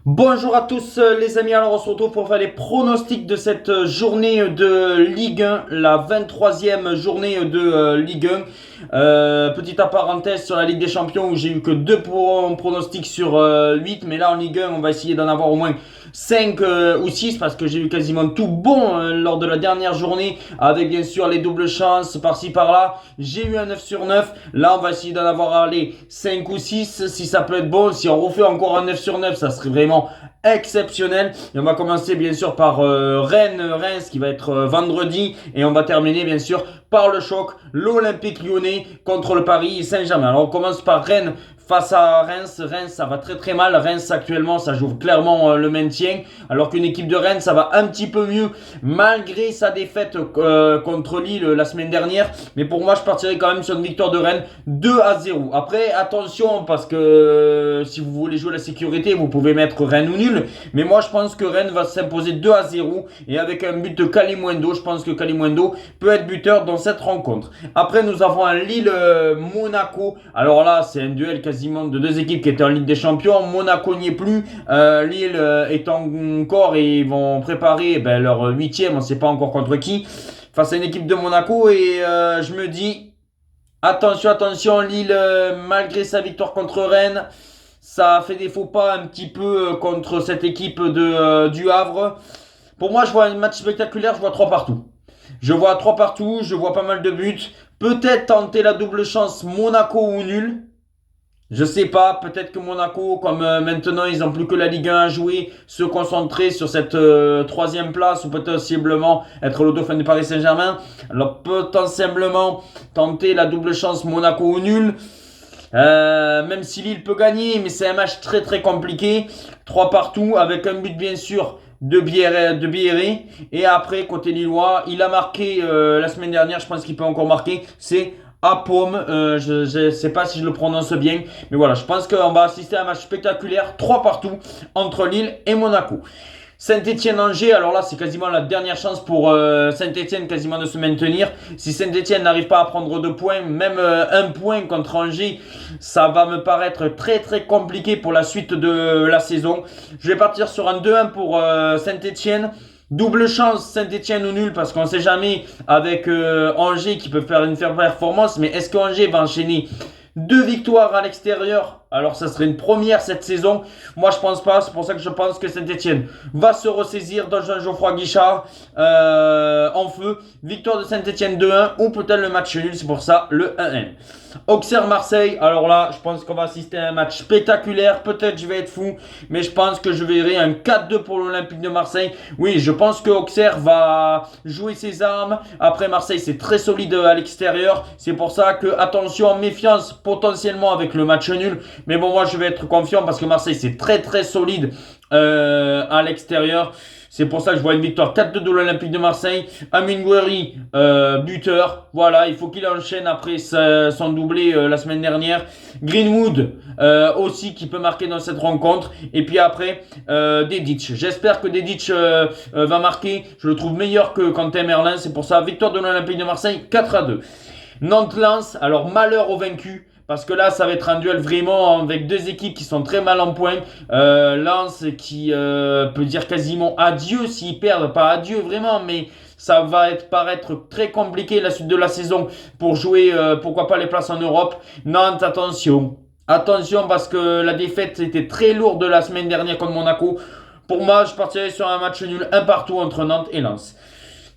Bonjour à tous les amis, alors on se retrouve pour faire les pronostics de cette journée de Ligue 1, la 23e journée de Ligue 1. Petite parenthèse sur la Ligue des Champions où j'ai eu que 2 pronostics sur 8, mais là en Ligue 1 on va essayer d'en avoir au moins 5 ou 6 parce que j'ai eu quasiment tout bon lors de la dernière journée avec bien sûr les doubles chances par-ci par-là. J'ai eu un 9 sur 9, là on va essayer d'en avoir allez, 5 ou 6 si ça peut être bon. Si on refait encore un 9 sur 9 ça serait vraiment exceptionnel. Et on va commencer bien sûr par Reims qui va être vendredi et on va terminer bien sûr par le choc, l'Olympique Lyonnais contre le Paris Saint-Germain. Alors on commence par Rennes face à Reims. Reims ça va très très mal. Reims actuellement ça joue clairement le maintien alors qu'une équipe de Rennes ça va un petit peu mieux malgré sa défaite contre Lille la semaine dernière. Mais pour moi je partirai quand même sur une victoire de Rennes 2-0. Après attention parce que si vous voulez jouer la sécurité vous pouvez mettre Rennes ou nul. Mais moi je pense que Rennes va s'imposer 2-0 et avec un but de Kalimundo. Je pense que Kalimundo peut être buteur dans cette rencontre. Après nous avons un Lille-Monaco. Alors là c'est un duel quasiment de deux équipes qui étaient en Ligue des Champions. Monaco n'y est plus. Lille est encore et ils vont préparer leur huitième. On ne sait pas encore contre qui. Face à une équipe de Monaco et je me dis attention, attention, Lille malgré sa victoire contre Rennes ça a fait des faux pas un petit peu contre cette équipe du Havre. Pour moi, je vois un match spectaculaire, je vois 3 partout. Je vois 3 partout, je vois pas mal de buts. Peut-être tenter la double chance Monaco ou nul. Je sais pas, peut-être que Monaco, comme maintenant ils n'ont plus que la Ligue 1 à jouer, se concentrer sur cette troisième place ou potentiellement être le dauphin du Paris Saint-Germain. Alors potentiellement tenter la double chance Monaco ou nul. Même si Lille peut gagner, mais c'est un match très très compliqué. 3 partout avec un but bien sûr de Bierré. Et après, côté Lillois, il a marqué la semaine dernière, je pense qu'il peut encore marquer. C'est Apom, je ne sais pas si je le prononce bien. Mais voilà, je pense qu'on va assister à un match spectaculaire. 3 partout entre Lille et Monaco. Saint-Étienne-Angers, alors là c'est quasiment la dernière chance pour Saint-Étienne quasiment de se maintenir. Si Saint-Étienne n'arrive pas à prendre 2 points, même 1 point contre Angers, ça va me paraître très très compliqué pour la suite de la saison. Je vais partir sur un 2-1 pour Saint-Étienne. Double chance Saint-Étienne ou nul parce qu'on ne sait jamais avec Angers qui peut faire une faire performance. Mais est-ce qu'Angers va enchaîner 2 victoires à l'extérieur? Alors ça serait une première cette saison. Moi je pense pas, c'est pour ça que je pense que Saint-Etienne va se ressaisir dans un Geoffroy Guichard en feu. Victoire de Saint-Etienne 2-1 ou peut-être le match nul, c'est pour ça le 1-1. Auxerre-Marseille, alors là je pense qu'on va assister à un match spectaculaire. Peut-être je vais être fou, mais je pense que je verrai un 4-2 pour l'Olympique de Marseille. Oui, je pense que Auxerre va jouer ses armes. Après Marseille c'est très solide à l'extérieur. C'est pour ça que attention, méfiance potentiellement avec le match nul. Mais bon, moi, je vais être confiant parce que Marseille, c'est très, très solide à l'extérieur. C'est pour ça que je vois une victoire 4-2 de l'Olympique de Marseille. Amine Gouiri, buteur. Voilà, il faut qu'il enchaîne après son doublé la semaine dernière. Greenwood, aussi, qui peut marquer dans cette rencontre. Et puis après, Dedic. J'espère que Dedic va marquer. Je le trouve meilleur que Quentin Merlin. C'est pour ça, victoire de l'Olympique de Marseille, 4-2. Nantes-Lens, alors malheur aux vaincus. Parce que là, ça va être un duel vraiment avec deux équipes qui sont très mal en point. Lens qui peut dire quasiment adieu s'ils perdent. Pas adieu vraiment, mais ça va paraître très compliqué la suite de la saison pour jouer, pourquoi pas les places en Europe. Nantes, attention. Attention parce que la défaite était très lourde la semaine dernière contre Monaco. Pour moi, je partirais sur un match nul, un partout entre Nantes et Lens.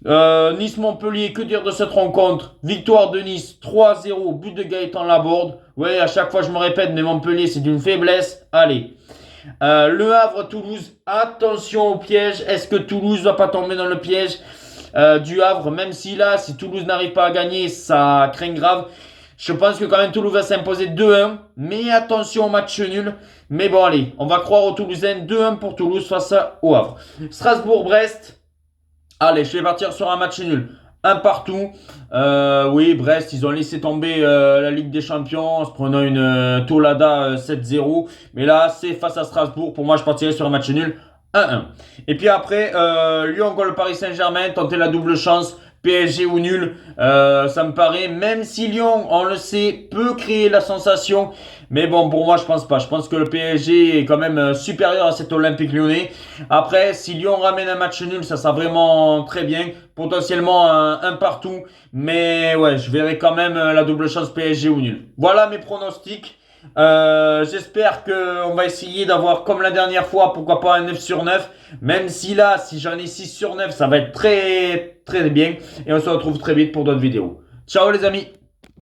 Nice-Montpellier, que dire de cette rencontre? Victoire de Nice, 3-0, but de Gaëtan Laborde. Ouais, à chaque fois je me répète, mais Montpellier c'est d'une faiblesse. Allez. Le Havre-Toulouse, attention au piège. Est-ce que Toulouse va pas tomber dans le piège du Havre? Même si là, si Toulouse n'arrive pas à gagner, ça craint grave. Je pense que quand même Toulouse va s'imposer 2-1. Mais attention au match nul. Mais bon, allez, on va croire aux Toulousains. 2-1 pour Toulouse face au Havre. Strasbourg-Brest. Allez, je vais partir sur un match nul. Un partout. Oui, Brest, ils ont laissé tomber la Ligue des Champions en se prenant une Tolada 7-0. Mais là, c'est face à Strasbourg. Pour moi, je partirais sur un match nul. 1-1. Et puis après, Lyon contre le Paris Saint-Germain, tenter la double chance. PSG ou nul, ça me paraît, même si Lyon, on le sait, peut créer la sensation. Mais bon, pour moi, je pense pas. Je pense que le PSG est quand même supérieur à cet Olympique Lyonnais. Après, si Lyon ramène un match nul, ça sera vraiment très bien. Potentiellement un partout. Mais ouais, je verrai quand même la double chance PSG ou nul. Voilà mes pronostics. J'espère qu'on va essayer d'avoir comme la dernière fois, pourquoi pas un 9 sur 9. Même si là, si j'en ai 6 sur 9, ça va être très très bien. Et on se retrouve très vite pour d'autres vidéos. Ciao les amis!